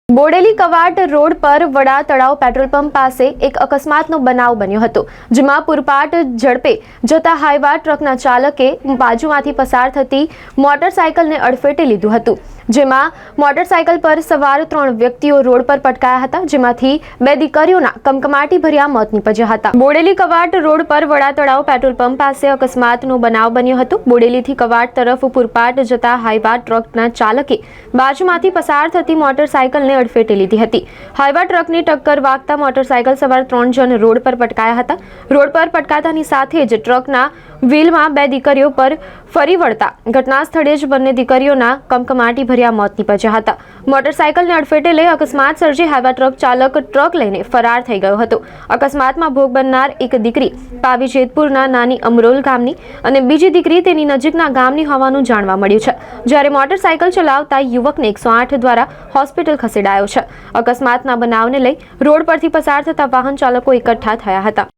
Bodeli Kavant road પર વડા તળાવ પેટ્રોલ પંપ પાસે એક અકસ્માતનો બનાવ બન્યો હતો, જેમાં પૂરપાટ ઝડપે જતા હાઈવા ટ્રકના ચાલકે બાજુમાંથી પસાર થતી મોટરસાયકલને અડફેટે લીધું હતું, જેમાં મોટરસાયકલ પર સવાર 3 વ્યક્તિઓ રોડ પર પટકાયા હતા, જેમાંથી 2 દીકરીઓના કમકમાટી ભર્યા મોત નીપજ્યા હતા। બોડેલી કવાટ રોડ પર વડા તળાવ પેટ્રોલ પંપ પાસે અકસ્માતનો બનાવ બન્યો હતો। બોડેલીથી કવાટ તરફ પૂરપાટ જતા હાઈવા ટ્રકના ચાલકે બાજુમાંથી પસાર થતી મોટરસાયકલને અડફેટે લીધી હતી। હાઈવા ટ્રકની ટક્કર વાગતા મોટરસાયકલ સવાર 3 જણ રોડ પર પટકાયા હતા। રોડ પર પટકાતાની સાથે જ ટ્રકના વ્હીલમાં 2 દીકરીઓ પર ફરી વળતા ઘટના સ્થળે જ બંને દીકરીઓના કમકમાટી ભર્યા મોત નીપજ્યા હતા। મોટરસાયકલને અડફેટે લઈ અકસ્માત સર્જી હાઈવા ટ્રક ચાલક ટ્રક લઈને ફરાર થઈ ગયો હતો। અકસ્માતમાં ભોગ બનનાર એક દીકરી પાવી જેતપુરના નાની અમરોલ ગામની અને બીજી દીકરી તેની નજીકના ગામની હોવાનું જાણવા મળ્યું છે, જ્યારે મોટરસાયકલ ચલાવતા યુવકને 108 દ્વારા હોસ્પિટલ ખસેડાયો છે। અકસ્માતના બનાવને લઈ રોડ પરથી પસાર થતા વાહન ચાલકો એકઠા થયા હતા।